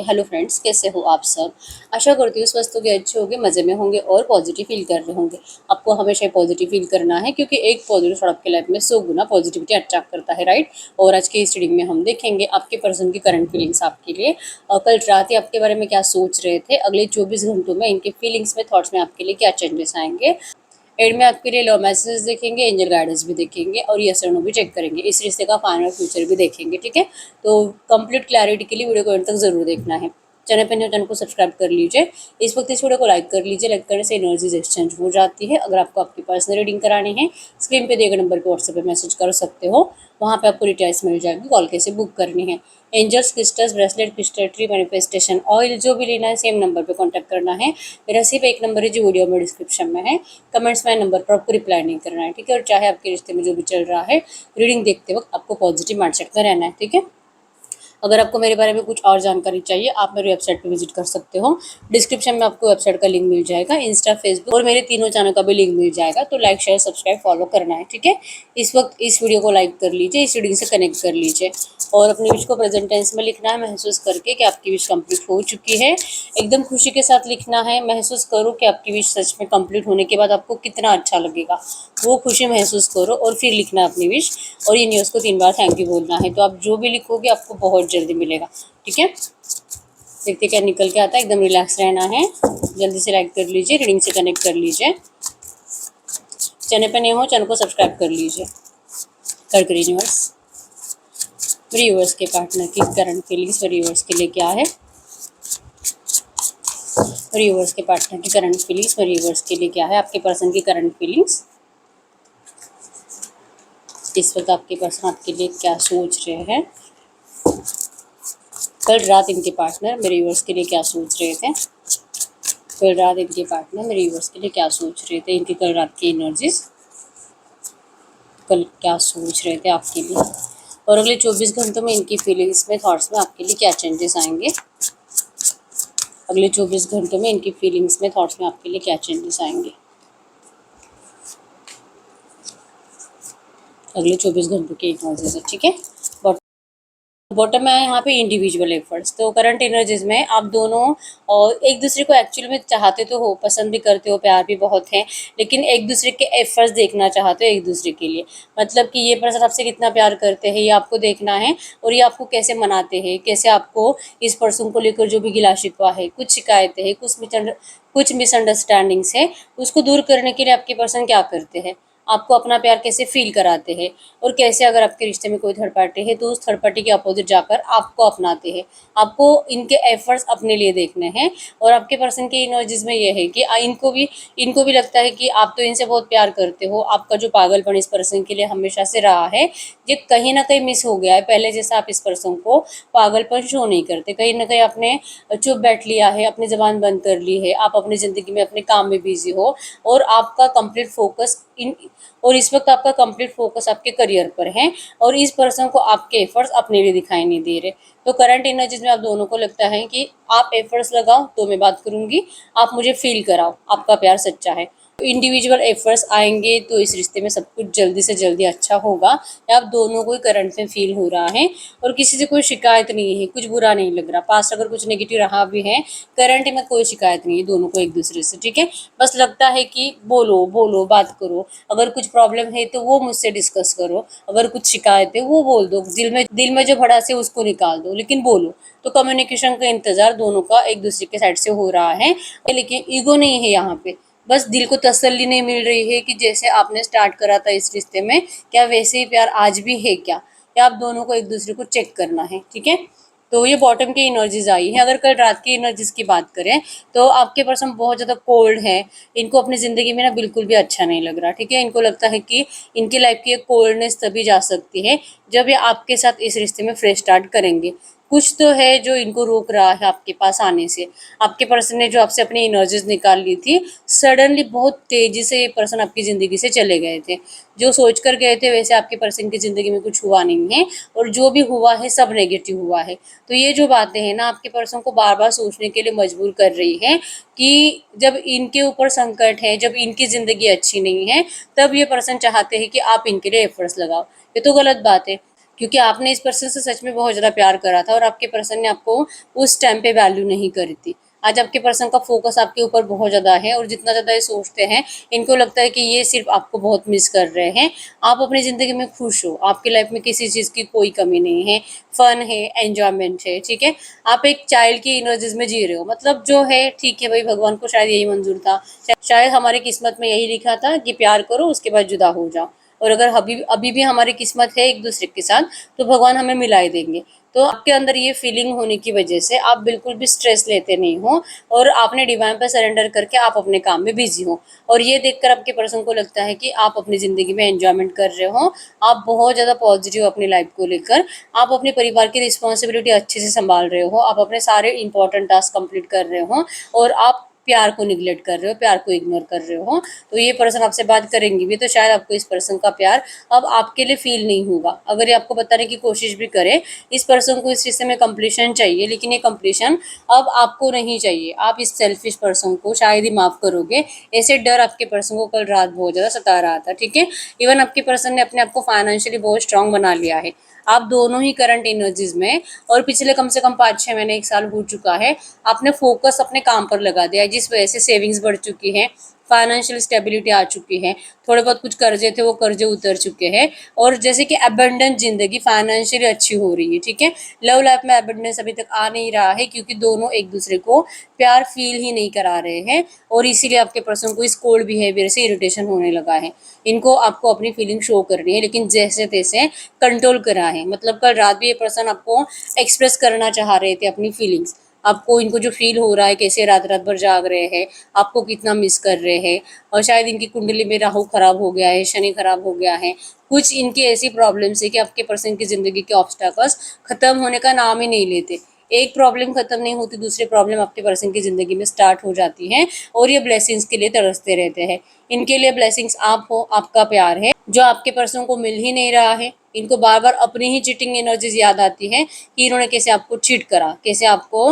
Hello friends, कैसे हो आप सब। आशा करती हूँ स्वस्थ होंगे, अच्छे होंगे, मज़े में होंगे और पॉजिटिव फील कर रहे होंगे। आपको हमेशा पॉजिटिव फील करना है क्योंकि एक पॉजिटिव थॉट आपके लाइफ में 100 गुना पॉजिटिविटी अट्रैक्ट करता है, राइट। और आज की इस रीडिंग में हम देखेंगे आपके पर्सन की करंट फीलिंग्स आपके लिए। कल रात ही आपके बारे में क्या सोच रहे थे, अगले 24 घंटों में इनके फीलिंग्स में, थॉट्स में आपके लिए क्या चेंजेस आएंगे। एड में आपके लिए लव मैसेजेस देखेंगे, एंजल गाइडेंस भी देखेंगे और यस और नो भी चेक करेंगे। इस रिश्ते का फाइनल फ्यूचर भी देखेंगे, ठीक है। तो कंप्लीट क्लैरिटी के लिए वीडियो को एंड तक जरूर देखना है। चैनल पर चैनल को सब्सक्राइब कर लीजिए। इस वक्त इस वीडियो को लाइक कर लीजिए। लाइक करने से एनर्जीज एक्सचेंज हो जाती है। अगर आपको आपकी पर्सनल रीडिंग करानी है, स्क्रीन पे दिए गए नंबर पर व्हाट्सएप पे मैसेज कर सकते हो। वहाँ पे आपको डिटेल्स मिल जाएगी, कॉल कैसे बुक करनी है। Angels, crystals, bracelet, crystal tree, manifestation oil जो भी लेना है सेम नंबर पे कांटेक्ट करना है। मेरा सिर्फ एक नंबर है जो वीडियो में डिस्क्रिप्शन में है। कमेंट्स में नंबर पर आपको रिप्लाई नहीं करना है, ठीक है। और चाहे आपके रिश्ते में जो भी चल रहा है, रीडिंग देखते वक्त आपको पॉजिटिव माइंडसेट में रहना है, ठीक है। अगर आपको मेरे बारे में कुछ और जानकारी चाहिए, आप मेरी वेबसाइट पे विजिट कर सकते हो। डिस्क्रिप्शन में आपको वेबसाइट का लिंक मिल जाएगा, इंस्टा, फेसबुक और मेरे तीनों चैनल का भी लिंक मिल जाएगा। तो लाइक, शेयर, सब्सक्राइब, फॉलो करना है, ठीक है। इस वक्त इस वीडियो को लाइक कर लीजिए, इस रीडिंग से कनेक्ट कर लीजिए और अपनी विश को प्रेजेंट टेंस में लिखना है, महसूस करके कि आपकी विश कंप्लीट हो चुकी है। एकदम खुशी के साथ लिखना है, महसूस करो कि आपकी विश सच में कंप्लीट होने के बाद आपको कितना अच्छा लगेगा। वो खुशी महसूस करो और फिर लिखना अपनी विश। और ये न्यूज़ को 3 बार थैंक यू बोलना है। तो आप जो भी लिखोगे आपको बहुत जल्दी मिलेगा, ठीक है। देखते क्या निकल के आता है। एकदम रिलैक्स रहना है। जल्दी से लाइक कर लीजिए, रीडिंग से कनेक्ट कर लीजिए। चैनल पे नए हो, चैनल को सब्सक्राइब कर लीजिए। कर्क यूनिवर्स, व्यूअर्स के पार्टनर की करंट फीलिंग्स व्यूअर्स के लिए क्या है। व्यूअर्स के पार्टनर की करंट फीलिंग्स व्यूअर्स के लिए क्या है। आपके पर्सन की करंट फीलिंग्स, इस वक्त आपके पर्सन आपके लिए क्या सोच रहे हैं। कल रात इनके पार्टनर मेरे व्यूअर्स के लिए क्या सोच रहे थे। कल रात इनके पार्टनर मेरे व्यूअर्स के लिए क्या सोच रहे थे। इनकी कल रात की एनर्जीज, कल क्या सोच रहे थे आपके लिए। और अगले 24 घंटों में इनकी फीलिंग्स में, थॉट्स में आपके लिए क्या चेंजेस आएंगे। अगले 24 घंटों में इनकी फीलिंग्स में, थॉट्स में आपके लिए क्या चेंजेस आएंगे। अगले 24 घंटों की एनर्जीज है, ठीक है। बॉटम में है यहाँ पे इंडिविजुअल एफर्ट्स। तो करंट एनर्जीज में आप दोनों और एक दूसरे को एक्चुअली में चाहते तो हो, पसंद भी करते हो, प्यार भी बहुत है, लेकिन एक दूसरे के एफर्ट्स देखना चाहते हो एक दूसरे के लिए। मतलब कि ये पर्सन आपसे कितना प्यार करते हैं ये आपको देखना है और ये आपको कैसे मनाते हैं, कैसे आपको इस पर्सन को लेकर जो भी गिला शिकवा है, कुछ शिकायतें हैं, कुछ मिसअंडरस्टैंडिंग्स है, उसको दूर करने के लिए आपके पर्सन क्या करते हैं, आपको अपना प्यार कैसे फील कराते हैं। और कैसे अगर आपके रिश्ते में कोई थर्ड पार्टी है तो उस थर्ड पार्टी के अपोजिट जाकर आपको अपनाते हैं। आपको इनके एफर्ट्स अपने लिए देखने हैं। और आपके पर्सन की एनर्जीज में ये है कि इनको भी लगता है कि आप तो इनसे बहुत प्यार करते हो। आपका जो पागलपन इस पर्सन के लिए हमेशा से रहा है, ये कहीं ना कहीं मिस हो गया है। पहले जैसा आप इस पर्सन को पागलपन शो नहीं करते, कहीं ना कहीं आपने चुप बैठ लिया है, अपनी जबान बंद कर ली है, आप अपनी ज़िंदगी में अपने काम में बिजी हो। और आपका कंप्लीट फोकस और इस वक्त आपका कंप्लीट फोकस आपके करियर पर है और इस पर्सन को आपके एफर्ट्स अपने लिए दिखाई नहीं दे रहे। तो करंट एनर्जीज में आप दोनों को लगता है कि आप एफर्ट्स लगाओ तो मैं बात करूंगी, आप मुझे फील कराओ आपका प्यार सच्चा है। इंडिविजुअल एफर्ट्स आएंगे तो इस रिश्ते में सब कुछ जल्दी से जल्दी अच्छा होगा। आप दोनों को करंट में फील हो रहा है और किसी से कोई शिकायत नहीं है, कुछ बुरा नहीं लग रहा। पास्ट अगर कुछ नेगेटिव रहा भी है, करंट में कोई शिकायत नहीं है दोनों को एक दूसरे से, ठीक है। बस लगता है कि बोलो बोलो, बात करो, अगर कुछ प्रॉब्लम है तो वो मुझसे डिस्कस करो, अगर कुछ शिकायत है वो बोल दो, दिल में जो भड़ास है उसको निकाल दो, लेकिन बोलो। तो कम्युनिकेशन का इंतजार दोनों का एक दूसरे के साइड से हो रहा है, लेकिन ईगो नहीं है यहाँ पे। बस दिल को तसल्ली नहीं मिल रही है कि जैसे आपने स्टार्ट करा था इस रिश्ते में, क्या वैसे ही प्यार आज भी है क्या। या आप दोनों को एक दूसरे को चेक करना है, ठीक है। तो ये बॉटम की एनर्जीज आई है। अगर कल रात की एनर्जीज की बात करें तो आपके पर्सन बहुत ज़्यादा कोल्ड है। इनको अपनी ज़िंदगी में ना बिल्कुल भी अच्छा नहीं लग रहा, ठीक है। इनको लगता है कि इनकी लाइफ की एक कोल्डनेस तभी जा सकती है जब ये आपके साथ इस रिश्ते में फ्रेश स्टार्ट करेंगे। कुछ तो है जो इनको रोक रहा है आपके पास आने से। आपके पर्सन ने जो आपसे अपनी एनर्जीज निकाल ली थी, सडनली बहुत तेजी से ये पर्सन आपकी ज़िंदगी से चले गए थे। जो सोच कर गए थे वैसे आपके पर्सन की ज़िंदगी में कुछ हुआ नहीं है और जो भी हुआ है सब नेगेटिव हुआ है। तो ये जो बातें हैं ना आपके पर्सन को बार बार सोचने के लिए मजबूर कर रही है कि जब इनके ऊपर संकट है, जब इनकी ज़िंदगी अच्छी नहीं है, तब ये पर्सन चाहते हैं कि आप इनके लिए एफर्ट्स लगाओ। ये तो गलत बात है। क्योंकि आपने इस पर्सन से सच में बहुत ज़्यादा प्यार करा था और आपके पर्सन ने आपको उस टाइम पे वैल्यू नहीं करी थी। आज आपके पर्सन का फोकस आपके ऊपर बहुत ज़्यादा है और जितना ज़्यादा ये सोचते हैं, इनको लगता है कि ये सिर्फ आपको बहुत मिस कर रहे हैं। आप अपनी ज़िंदगी में खुश हो, आपकी लाइफ में किसी चीज़ की कोई कमी नहीं है, फन है, एन्जॉयमेंट है, ठीक है? आप एक चाइल्ड की एनर्जीज में जी रहे हो, मतलब जो है ठीक है भाई, भगवान को शायद यही मंजूर था, शायद हमारी किस्मत में यही लिखा था कि प्यार करो उसके बाद जुदा हो जाओ। और अगर अभी अभी भी हमारी किस्मत है एक दूसरे के साथ, तो भगवान हमें मिला ही देंगे। तो आपके अंदर ये फीलिंग होने की वजह से आप बिल्कुल भी स्ट्रेस लेते नहीं हो और आपने डिवाइन पर सरेंडर करके आप अपने काम में बिजी हो। और ये देखकर आपके पर्सन को लगता है कि आप अपनी ज़िंदगी में एंजॉयमेंट कर रहे हो, आप बहुत ज़्यादा पॉजिटिव अपनी लाइफ को लेकर, आप अपने परिवार की रिस्पॉन्सिबिलिटी अच्छे से संभाल रहे हो, आप अपने सारे इंपॉर्टेंट टास्क कंप्लीट कर रहे हो और आप प्यार को निगलेक्ट कर रहे हो, प्यार को इग्नोर कर रहे हो। तो ये पर्सन आपसे बात करेंगी भी तो शायद आपको इस पर्सन का प्यार अब आपके लिए फील नहीं होगा। अगर ये आपको बताने की कोशिश भी करे, इस पर्सन को इस रिश्ते में कंप्लीशन चाहिए, लेकिन ये कंप्लीशन अब आपको नहीं चाहिए। आप इस सेल्फिश पर्सन को शायद ही माफ़ करोगे। ऐसे डर आपके पर्सन को कल रात बहुत ज़्यादा सता रहा था, ठीक है? इवन आपके पर्सन ने अपने आप को फाइनेंशियली बहुत स्ट्रांग बना लिया है। आप दोनों ही करंट एनर्जीज में, और पिछले कम से कम 5-6 महीने 1 साल हो चुका है, आपने फोकस अपने काम पर लगा दिया है, जिस वजह से सेविंग्स बढ़ चुकी है, फाइनेंशियल स्टेबिलिटी आ चुकी है, थोड़े बहुत कुछ कर्जे थे वो कर्जे उतर चुके हैं और जैसे कि अबंडेंट जिंदगी फाइनेंशियली अच्छी हो रही है, ठीक है? लव लाइफ में अबंडेंस अभी तक आ नहीं रहा है क्योंकि दोनों एक दूसरे को प्यार फील ही नहीं करा रहे हैं और इसीलिए आपके पर्सन को इस कोल्ड बिहेवियर से इरिटेशन होने लगा है। इनको आपको अपनी फीलिंग शो करनी है, लेकिन जैसे तैसे कंट्रोल करा है। मतलब कल रात भी ये पर्सन आपको एक्सप्रेस करना चाह रहे थे अपनी फीलिंग्स, आपको इनको जो फील हो रहा है, कैसे रात रात भर जाग रहे हैं, आपको कितना मिस कर रहे हैं। और शायद इनकी कुंडली में राहु खराब हो गया है, शनि खराब हो गया है, कुछ इनकी ऐसी प्रॉब्लम्स है कि आपके पर्सन की ज़िंदगी के ऑब्स्टैकल्स ख़त्म होने का नाम ही नहीं लेते। एक प्रॉब्लम खत्म नहीं होती, दूसरी प्रॉब्लम आपके पर्सन की ज़िंदगी में स्टार्ट हो जाती है और ये ब्लेसिंग्स के लिए तरसते रहते हैं। इनके लिए ब्लेसिंग्स आप हो, आपका प्यार है, जो आपके पर्सन को मिल ही नहीं रहा है। इनको बार बार अपनी ही चीटिंग एनर्जीज याद आती है कि इन्होंने कैसे आपको चीट करा, कैसे आपको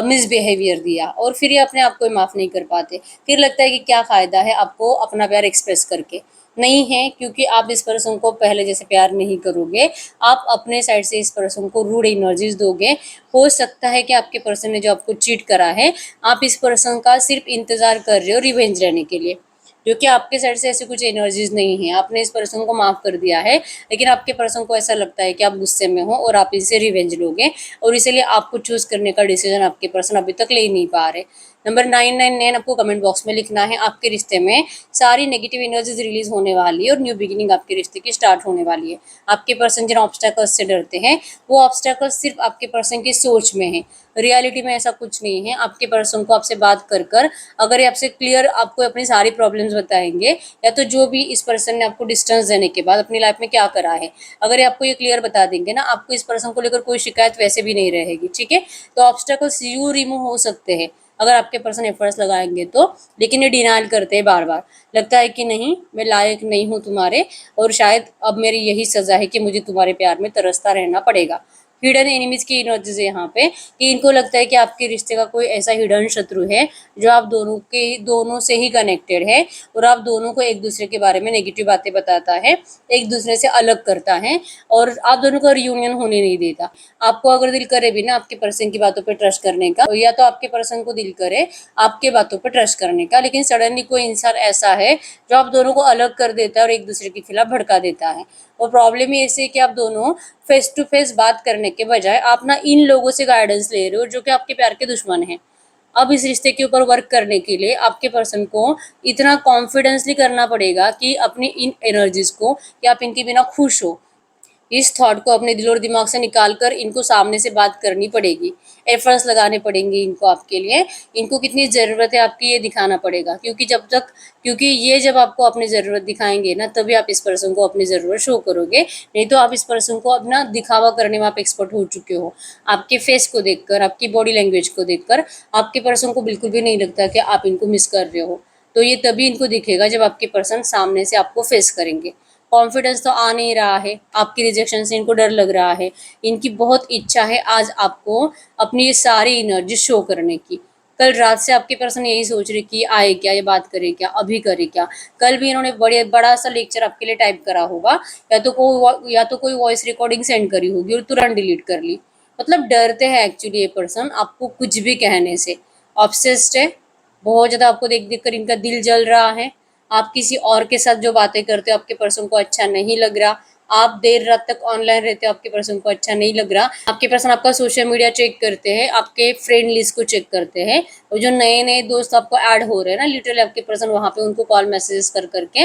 मिसबिहेवियर दिया, और फिर ये अपने आप को माफ़ नहीं कर पाते। फिर लगता है कि क्या फ़ायदा है आपको अपना प्यार एक्सप्रेस करके। नहीं है, क्योंकि आप इस पर्सन को पहले जैसे प्यार नहीं करोगे, आप अपने साइड से इस पर्सन को रूड एनर्जीज दोगे। हो सकता है कि आपके पर्सन ने जो आपको चीट करा है, आप इस पर्सन का सिर्फ इंतज़ार कर रहे हो रिवेंज लेने के लिए, जो कि आपके साइड से ऐसी कुछ एनर्जीज नहीं है। आपने इस पर्सन को माफ़ कर दिया है, लेकिन आपके पर्सन को ऐसा लगता है कि आप गुस्से में हो और आप इससे रिवेंज लोगे, और इसीलिए आपको चूज़ करने का डिसीजन आपके पर्सन अभी तक ले ही नहीं पा रहे। नंबर 999 आपको कमेंट बॉक्स में लिखना है। आपके रिश्ते में सारी नेगेटिव एनर्जीज रिलीज होने वाली है और न्यू बिगिनिंग आपके रिश्ते की स्टार्ट होने वाली है। आपके पर्सन जिन ऑब्स्टेकल्स से डरते हैं, वो ऑब्स्टेकल्स सिर्फ आपके पर्सन की सोच में है, रियलिटी में ऐसा कुछ नहीं है। आपके पर्सन को आपसे बात कर कर, अगर ये आपसे क्लियर आपको अपनी सारी प्रॉब्लम्स बताएंगे, या तो जो भी इस पर्सन ने आपको डिस्टेंस देने के बाद अपनी लाइफ में क्या करा है, अगर ये आपको ये क्लियर बता देंगे ना, आपको इस पर्सन को लेकर कोई शिकायत वैसे भी नहीं रहेगी, ठीक है? तो ऑब्स्टेकल्स यू रिमूव हो सकते हैं अगर आपके पर्सन एफर्ट्स लगाएंगे तो। लेकिन ये डिनाइल करते हैं बार बार, लगता है कि नहीं, मैं लायक नहीं हूँ तुम्हारे, और शायद अब मेरी यही सज़ा है कि मुझे तुम्हारे प्यार में तरसता रहना पड़ेगा। हिडन एनिमीज की एनर्जीज है यहाँ पे, कि इनको लगता है कि आपके रिश्ते का कोई ऐसा हिडन शत्रु है जो आप दोनों से ही कनेक्टेड है, और आप दोनों को एक दूसरे के बारे में नेगेटिव बातें बताता है, एक दूसरे से अलग करता है, और आप दोनों का रियूनियन होने नहीं देता। आपको अगर दिल करे भी ना आपके पर्सन की बातों पर ट्रस्ट करने का, या तो आपके पर्सन को दिल करे आपके बातों पर ट्रस्ट करने का, लेकिन सडनली कोई इंसान ऐसा है जो आप दोनों को अलग कर देता है और एक दूसरे के खिलाफ भड़का देता है। और प्रॉब्लम ये ऐसी है कि आप दोनों फेस टू फेस बात करने के बजाय आप ना इन लोगों से गाइडेंस ले रहे हो जो कि आपके प्यार के दुश्मन हैं। अब इस रिश्ते के ऊपर वर्क करने के लिए आपके पर्सन को इतना कॉन्फिडेंसली करना पड़ेगा कि अपनी इन एनर्जीज को, कि आप इनके बिना खुश हो, इस थॉट को अपने दिल और दिमाग से निकाल कर इनको सामने से बात करनी पड़ेगी। एफर्ट्स लगाने पड़ेंगे इनको आपके लिए, इनको कितनी ज़रूरत है आपकी ये दिखाना पड़ेगा, क्योंकि ये जब आपको अपनी ज़रूरत दिखाएंगे ना, तभी आप इस पर्सन को अपनी ज़रूरत शो करोगे। नहीं तो आप इस पर्सन को अपना दिखावा करने में आप एक्सपर्ट हो चुके हो। आपके फेस को देखकर, आपकी बॉडी लैंग्वेज को देखकर आपके पर्सन को बिल्कुल भी नहीं लगता कि आप इनको मिस कर रहे हो। तो ये तभी इनको दिखेगा जब आपके पर्सन सामने से आपको फेस करेंगे। कॉन्फिडेंस तो आ नहीं रहा है, आपकी रिजेक्शन से इनको डर लग रहा है। इनकी बहुत इच्छा है आज आपको अपनी ये सारी एनर्जी शो करने की, कल रात से आपके पर्सन यही सोच रहे कि आए क्या, ये बात करे क्या, अभी करे क्या। कल भी इन्होंने बड़े बड़ा सा लेक्चर आपके लिए टाइप करा होगा, या तो कोई वॉइस रिकॉर्डिंग सेंड करी होगी और तुरंत डिलीट कर ली। मतलब डरते हैं एक्चुअली ये पर्सन आपको कुछ भी कहने से। ऑब्सेस्ड है, बहुत ज़्यादा आपको देख देख कर इनका दिल जल रहा है। आप किसी और के साथ जो बातें करते हो आपके पर्सन को अच्छा नहीं लग रहा। आप देर रात तक ऑनलाइन रहते हो, आपके पर्सन को अच्छा नहीं लग रहा। आपके पर्सन आपका सोशल मीडिया चेक करते हैं, आपके फ्रेंड लिस्ट को चेक करते हैं, और जो नए नए दोस्त आपको ऐड हो रहे हैं ना, लिटरली आपके पर्सन वहाँ पे उनको कॉल मैसेजेस कर करके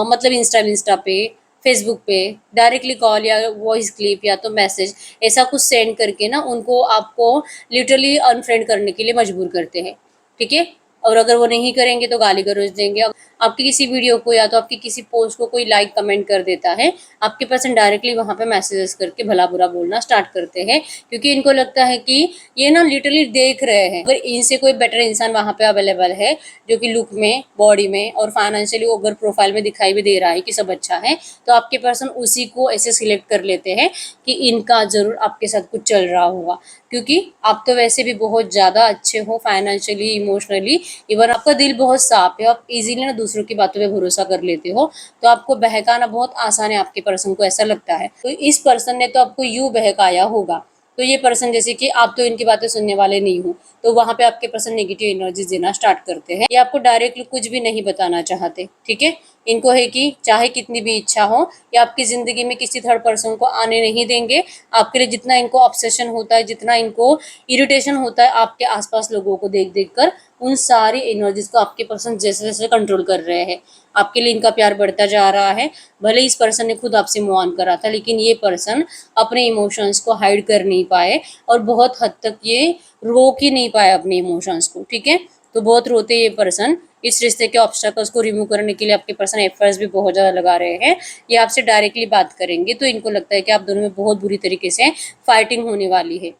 मतलब इंस्टा पे, फेसबुक पे डायरेक्टली कॉल या वॉइस क्लिप या तो मैसेज ऐसा कुछ सेंड करके ना उनको आपको लिटरली अनफ्रेंड करने के लिए मजबूर करते हैं। ठीक है, और अगर वो नहीं करेंगे तो गाली गलौज देंगे। आपकी किसी वीडियो को या तो आपकी किसी पोस्ट को कोई लाइक कमेंट कर देता है, आपके पर्सन डायरेक्टली वहाँ पे मैसेजेस करके भला बुरा बोलना स्टार्ट करते हैं, क्योंकि इनको लगता है कि ये ना लिटरली देख रहे हैं अगर इनसे कोई बेटर इंसान वहाँ पे अवेलेबल है, जो कि लुक में, बॉडी में और फाइनेंशियली अगर प्रोफाइल में दिखाई भी दे रहा है कि सब अच्छा है, तो आपके पर्सन उसी को ऐसे सिलेक्ट कर लेते हैं कि इनका ज़रूर आपके साथ कुछ चल रहा होगा। क्योंकि आप तो वैसे भी बहुत ज़्यादा अच्छे हो फाइनेंशियली, इमोशनली, इवन आपका दिल बहुत साफ है, आप इजीली ना दूसरों की बातों पे भरोसा कर लेते हो, तो आपको बहकाना बहुत आसान है, आपके पर्सन को ऐसा लगता है। तो इस पर्सन ने तो आपको यूँ बहकाया होगा, तो ये पर्सन जैसे कि आप तो इनकी बातें सुनने वाले नहीं हो, तो वहाँ पे आपके पर्सन नेगेटिव एनर्जी देना स्टार्ट करते हैं। ये आपको डायरेक्टली कुछ भी नहीं बताना चाहते। ठीक है, इनको है कि चाहे कितनी भी इच्छा हो, ये आपकी ज़िंदगी में किसी थर्ड पर्सन को आने नहीं देंगे। आपके लिए जितना इनको ऑब्सेशन होता है, जितना इनको इरिटेशन होता है आपके आसपास लोगों को देख देख कर, उन सारी एनर्जीज को आपके पर्सन जैसे जैसे कंट्रोल कर रहे हैं। आपके लिए इनका प्यार बढ़ता जा रहा है। भले इस पर्सन ने खुद आपसे मूव ऑन करा था, लेकिन ये पर्सन अपने इमोशंस को हाइड कर नहीं पाए, और बहुत हद तक ये रोक ही नहीं पाए अपने इमोशंस को। ठीक है, तो बहुत रोते ये पर्सन। इस रिश्ते के ऑब्स्टैकल्स को रिमूव करने के लिए आपके पर्सन एफर्ट्स भी बहुत ज़्यादा लगा रहे हैं। ये आपसे डायरेक्टली बात करेंगे, तो इनको लगता है कि आप दोनों में बहुत बुरी तरीके से फाइटिंग होने वाली है।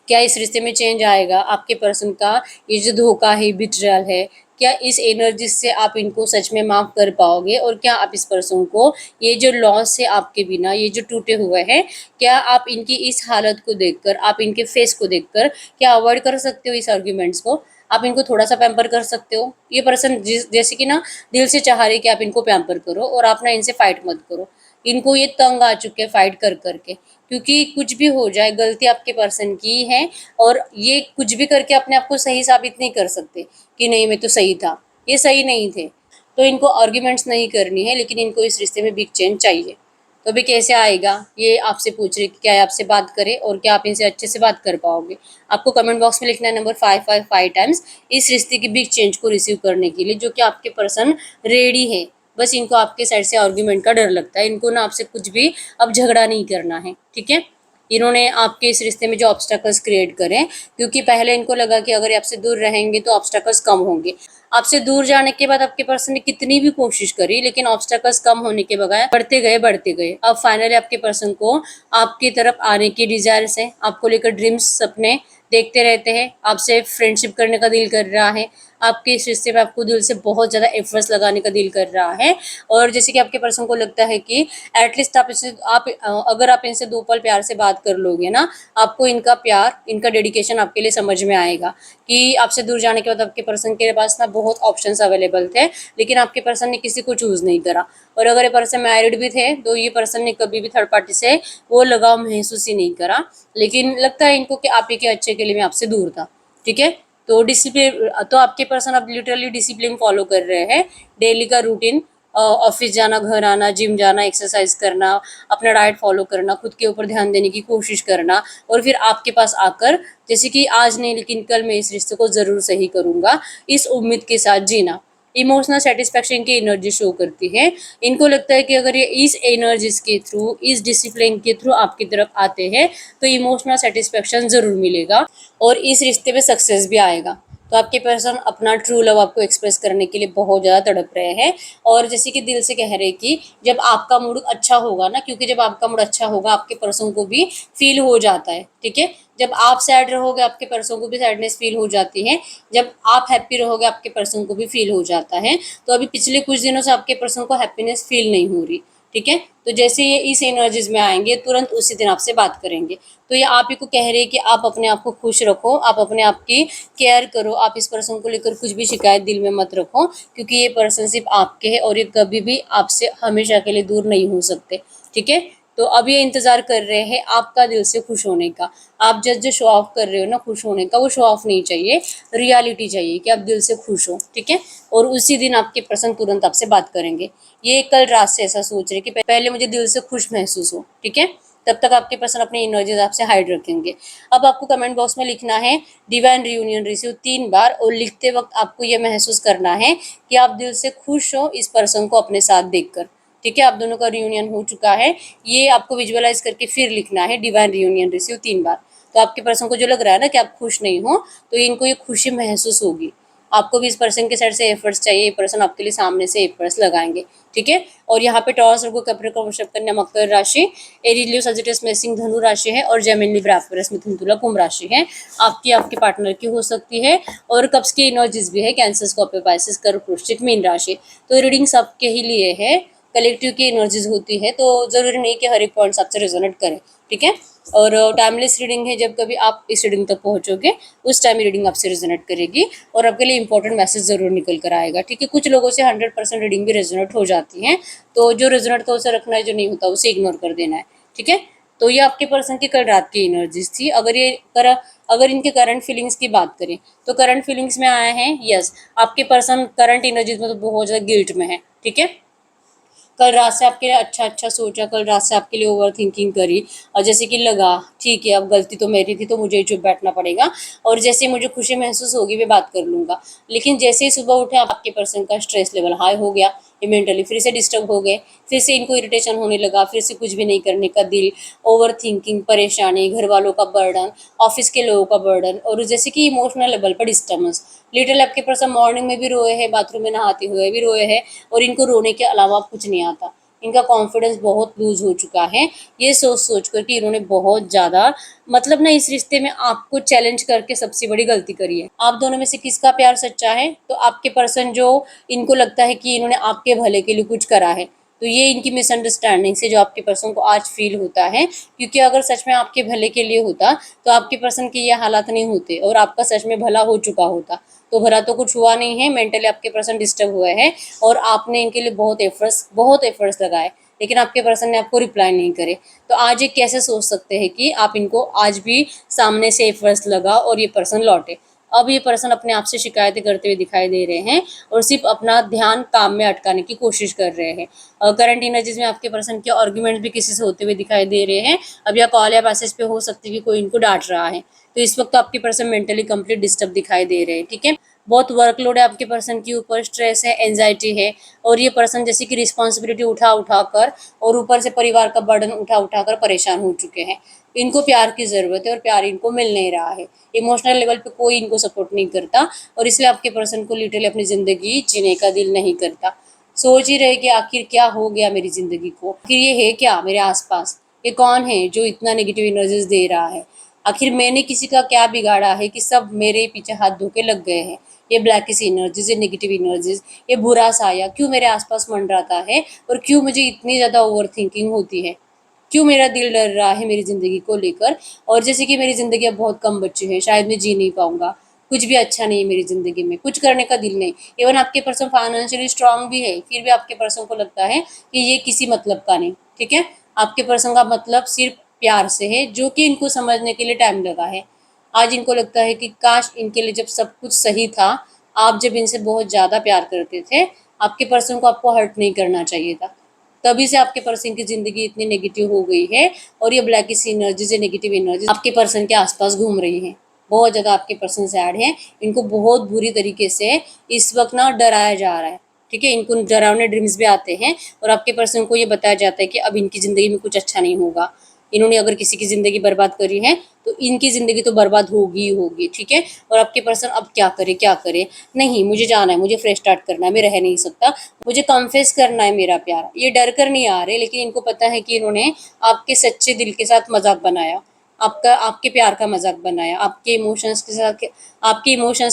क्या इस रिश्ते में चेंज आएगा? आपके पर्सन का ये जो धोखा है, बिट्रेयल है, क्या इस एनर्जी से आप इनको सच में माफ़ कर पाओगे? और क्या आप इस पर्सन को, ये जो लॉस है आपके बिना, ये जो टूटे हुए हैं, क्या आप इनकी इस हालत को देखकर, आप इनके फेस को देखकर क्या अवॉइड कर सकते हो इस आर्ग्यूमेंट्स को? आप इनको थोड़ा-सा पैम्पर कर सकते हो। ये पर्सन जैसे कि ना दिल से चाह रहे हैं कि आप इनको पैम्पर करो और आप ना इनसे फाइट मत करो। इनको ये तंग आ चुके हैं फाइट कर कर के, क्योंकि कुछ भी हो जाए गलती आपके पर्सन की है, और ये कुछ भी करके अपने आप को सही साबित नहीं कर सकते कि नहीं मैं तो सही था। ये सही नहीं थे। तो इनको आर्ग्यूमेंट्स नहीं करनी है, लेकिन इनको इस रिश्ते में बिग चेंज चाहिए। तो अभी कैसे आएगा ये आपसे पूछ रहे कि क्या ये आपसे बात करे और क्या आप इनसे अच्छे से बात कर पाओगे। आपको कमेंट बॉक्स में लिखना है नंबर 555 टाइम्स इस रिश्ते की बिग चेंज को रिसीव करने के लिए, जो कि आपके पर्सन रेडी है। बस इनको आपके साइड से आर्ग्यूमेंट का डर लगता है। इनको ना आपसे कुछ भी अब झगड़ा नहीं करना है। ठीक है, इन्होंने आपके इस रिश्ते में जो ऑब्स्टैकल्स क्रिएट करें, क्योंकि पहले इनको लगा कि अगर ये आपसे दूर रहेंगे तो ऑब्स्टैकल्स कम होंगे। आपसे दूर जाने के बाद आपके पर्सन ने कितनी भी कोशिश करी, लेकिन ऑब्स्टैकल्स कम होने के बगैर बढ़ते गए। अब फाइनली आपके पर्सन को आपकी तरफ आने की डिजायर्स है, आपको लेकर ड्रीम्स, सपने देखते रहते हैं, आपसे फ्रेंडशिप करने का दिल कर रहा है, आपके इस रिश्ते में आपको दिल से बहुत ज़्यादा एफर्ट्स लगाने का दिल कर रहा है। और जैसे कि आपके पर्सन को लगता है कि एटलीस्ट अगर आप इनसे 2 पल प्यार से बात कर लोगे ना, आपको इनका प्यार, इनका डेडिकेशन आपके लिए समझ में आएगा कि आपसे दूर जाने के बाद आपके पर्सन के पास ना बहुत ऑप्शंस अवेलेबल थे, लेकिन आपके पर्सन ने किसी को चूज़ नहीं करा। और अगर ये पर्सन मैरिड भी थे, तो ये पर्सन ने कभी भी थर्ड पार्टी से वो लगाव महसूस ही नहीं करा, लेकिन लगता है इनको कि आप ही के अच्छे के लिए मैं आपसे दूर था। ठीक है, तो डिसिप्लिन, तो आपके पर्सन अब लिटरली डिसिप्लिन फॉलो कर रहे हैं। डेली का रूटीन, ऑफिस जाना, घर आना, जिम जाना, एक्सरसाइज करना, अपना डाइट फॉलो करना, खुद के ऊपर ध्यान देने की कोशिश करना, और फिर आपके पास आकर जैसे कि आज नहीं लेकिन कल मैं इस रिश्ते को ज़रूर सही करूँगा, इस उम्मीद के साथ जीना। इमोशनल सेटिस्फैक्शन की एनर्जी शो करती है। इनको लगता है कि अगर ये इस एनर्जीज के थ्रू, इस डिसिप्लिन के थ्रू आपकी तरफ आते हैं, तो इमोशनल सेटिस्फैक्शन ज़रूर मिलेगा और इस रिश्ते में सक्सेस भी आएगा। तो आपके पर्सन अपना ट्रू लव आपको एक्सप्रेस करने के लिए बहुत ज़्यादा तड़प रहे हैं, और जैसे कि दिल से कह रहे हैं कि जब आपका मूड अच्छा होगा ना, क्योंकि जब आपका मूड अच्छा होगा आपके पर्सन को भी फील हो जाता है। ठीक है, जब आप सैड रहोगे आपके पर्सन को भी सैडनेस फील हो जाती है, जब आप हैप्पी रहोगे आपके पर्सन को भी फील हो जाता है। तो अभी पिछले कुछ दिनों से आपके पर्सन को हैप्पीनेस फील नहीं हो रही। ठीक है। तो जैसे ये इस एनर्जीज में आएंगे तुरंत उसी दिन आपसे बात करेंगे। तो ये आप ही को कह रहे हैं कि आप अपने आप को खुश रखो, आप अपने आप की केयर करो, आप इस पर्सन को लेकर कुछ भी शिकायत दिल में मत रखो, क्योंकि ये पर्सन सिर्फ आपके है और ये कभी भी आपसे हमेशा के लिए दूर नहीं हो सकते। ठीक है। तो अब ये इंतजार कर रहे हैं आपका दिल से खुश होने का। आप जस्ट जो शो ऑफ कर रहे हो ना खुश होने का, वो शो ऑफ नहीं चाहिए, रियलिटी चाहिए कि आप दिल से खुश हो। ठीक है। और उसी दिन आपके पर्सन तुरंत आपसे बात करेंगे। ये कल रात से ऐसा सोच रहे कि पहले मुझे दिल से खुश महसूस हो। ठीक है। तब तक आपके पर्सन अपनी एनर्जीज आपसे हाइड रखेंगे। अब आपको कमेंट बॉक्स में लिखना है डिवाइन रियूनियन रिसीव 3 बार, और लिखते वक्त आपको ये महसूस करना है कि आप दिल से खुश हो इस पर्सन को अपने साथ देखकर। ठीक है। आप दोनों का रियूनियन हो चुका है, ये आपको विजुअलाइज करके फिर लिखना है डिवाइन रियूनियन रिसीव 3 बार। तो आपके पर्सन को जो लग रहा है ना कि आप खुश नहीं हो, तो इनको ये खुशी महसूस होगी। आपको भी इस पर्सन के साइड से एफर्ट्स चाहिए, ये पर्सन आपके लिए सामने से एफर्ट्स लगाएंगे। ठीक है। और यहाँ पे टॉरस, वर्गो, कैप्रिकॉर्न, वृषभ, कन्या, मकर राशि, एरीज, लियो, सजिटेरियस, मेषिंग, धनु राशि है, और जेमिनी, लिब्रा, एक्वेरियस, मिथुन, तुला, कुंभ राशि है। आपकी आपके पार्टनर की हो सकती है। और कब्स की एनर्जीज भी है, कैंसर, स्कॉर्पियो, पाइसेस, कर्क, वृश्चिक, मीन राशि। तो रीडिंग सबके ही लिए है, कलेक्टिव की एनर्जीज होती है, तो जरूरी नहीं कि हर एक पॉइंट्स आपसे रेजोनेट करें। ठीक है। और टाइमलेस रीडिंग है, जब कभी आप इस रीडिंग तक पहुंचोगे उस टाइम रीडिंग आपसे रेजोनेट करेगी और आपके लिए इंपॉर्टेंट मैसेज जरूर निकल कर आएगा। ठीक है। कुछ लोगों से 100% रीडिंग भी रेजोनेट हो जाती है, तो जो रेजोनेट तो उसे रखना है, जो नहीं होता उसे इग्नोर कर देना है। ठीक है। तो ये आपके पर्सन की कल रात की एनर्जीज थी। अगर इनके करंट फीलिंग्स की बात करें, तो करंट फीलिंग्स में आए हैं, यस, आपके पर्सन करंट एनर्जीज में तो बहुत ज़्यादा गिल्ट में है। ठीक है। कल रात से आपके लिए अच्छा अच्छा सोचा, कल रात से आपके लिए ओवर थिंकिंग करी, और जैसे कि लगा ठीक है अब गलती तो मेरी थी, तो मुझे चुप बैठना पड़ेगा, और जैसे ही मुझे खुशी महसूस होगी मैं बात कर लूंगा। लेकिन जैसे ही सुबह उठे आपके पर्सन का स्ट्रेस लेवल हाई हो गया, ये मेंटली फिर से डिस्टर्ब हो गए, फिर से इनको इरिटेशन होने लगा, फिर से कुछ भी नहीं करने का दिल, ओवर थिंकिंग, परेशानी, घर वालों का बर्डन, ऑफिस के लोगों का बर्डन, और जैसे कि इमोशनल लेवल पर डिस्टर्बेंस। लिटिल आपके पर्सन मॉर्निंग में भी रोए हैं, बाथरूम में नहाते हुए भी रोए हैं, और इनको रोने के अलावा कुछ नहीं आता। इनका कॉन्फिडेंस बहुत लूज हो चुका है, ये सोच सोच कर कि इन्होंने बहुत ज़्यादा, मतलब ना, इस रिश्ते में आपको चैलेंज करके सबसे बड़ी गलती करी है। आप दोनों में से किसका प्यार सच्चा है? तो आपके पर्सन जो, इनको लगता है कि इन्होंने आपके भले के लिए कुछ करा है, तो ये इनकी मिसअंडरस्टैंडिंग से जो आपके पर्सन को आज फील होता है, क्योंकि अगर सच में आपके भले के लिए होता तो आपके पर्सन के ये हालात नहीं होते और आपका सच में भला हो चुका होता। तो भला तो कुछ हुआ नहीं है, मेंटली आपके पर्सन डिस्टर्ब हुए हैं, और आपने इनके लिए बहुत एफर्ट्स लगाए, लेकिन आपके पर्सन ने आपको रिप्लाई नहीं करे। तो आज ये कैसे सोच सकते हैं कि आप इनको आज भी सामने से एफर्ट्स लगा और ये पर्सन लौटे? अब ये पर्सन अपने आप से शिकायतें करते हुए दिखाई दे रहे हैं और सिर्फ अपना ध्यान काम में अटकाने की कोशिश कर रहे हैं। करंट एनर्जीज में आपके पर्सन के आर्ग्यूमेंट भी किसी से होते हुए दिखाई दे रहे हैं। अब या कॉल या मैसेज पे हो सकती है कि कोई इनको डांट रहा है, तो इस वक्त तो आपके पर्सन मेंटली कंप्लीट डिस्टर्ब दिखाई दे रहे हैं। ठीक है। बहुत वर्कलोड है आपके पर्सन के ऊपर, स्ट्रेस है, एंजाइटी है, और ये पर्सन जैसे कि रिस्पॉन्सिबिलिटी उठा उठा कर और ऊपर से परिवार का बर्डन उठा उठा कर परेशान हो चुके हैं। इनको प्यार की ज़रूरत है और प्यार इनको मिल नहीं रहा है। इमोशनल लेवल पे कोई इनको सपोर्ट नहीं करता, और इसलिए आपके पर्सन को लिटरली अपनी ज़िंदगी जीने का दिल नहीं करता। सोच ही रहे कि आखिर क्या हो गया मेरी ज़िंदगी को, आखिर ये है क्या मेरे आसपास, ये कौन है जो इतना नेगेटिव एनर्जीज दे रहा है, आखिर मैंने किसी का क्या बिगाड़ा है कि सब मेरे पीछे हाथ धो के लग गए हैं। ये ब्लैक एनर्जीज, ये नेगेटिव एनर्जीज, ये बुरा साया क्यों मेरे आसपास मंडराता है, और क्यों मुझे इतनी ज़्यादा ओवर थिंकिंग होती है, क्यों मेरा दिल डर रहा है मेरी ज़िंदगी को लेकर, और जैसे कि मेरी ज़िंदगी अब बहुत कम बची है, शायद मैं जी नहीं पाऊंगा, कुछ भी अच्छा नहीं है मेरी ज़िंदगी में, कुछ करने का दिल नहीं। इवन आपके पर्सन फाइनेंशियली स्ट्रांग भी है, फिर भी आपके पर्सन को लगता है कि ये किसी मतलब का नहीं। ठीक है। आपके पर्सन का मतलब सिर्फ प्यार से है, जो कि इनको समझने के लिए टाइम लगा है। आज इनको लगता है कि काश इनके लिए जब सब कुछ सही था, आप जब इनसे बहुत ज़्यादा प्यार करते थे, आपके पर्सन को आपको हर्ट नहीं करना चाहिए था। तभी से आपके पर्सन की ज़िंदगी इतनी नेगेटिव हो गई है, और ये ब्लैक एनर्जी से नेगेटिव एनर्जी आपके पर्सन के आसपास घूम रही है। बहुत ज़्यादा आपके पर्सन सैड हैं, इनको बहुत बुरी तरीके से इस वक्त ना डराया जा रहा है। ठीक है। इनको डरावने ड्रीम्स भी आते हैं, और आपके पर्सन को ये बताया जाता है कि अब इनकी ज़िंदगी में कुछ अच्छा नहीं होगा। इन्होंने अगर किसी की ज़िंदगी बर्बाद करी है, तो इनकी ज़िंदगी तो बर्बाद होगी ही होगी। ठीक है। और आपके पर्सन अब क्या करे क्या करे, नहीं मुझे जाना है, मुझे फ्रेश स्टार्ट करना है, मैं रह नहीं सकता, मुझे कन्फेस करना है मेरा प्यार। ये डर कर नहीं आ रहे, लेकिन इनको पता है कि इन्होंने आपके सच्चे दिल के साथ मजाक बनाया, आपके प्यार का मजाक बनाया, आपके इमोशंस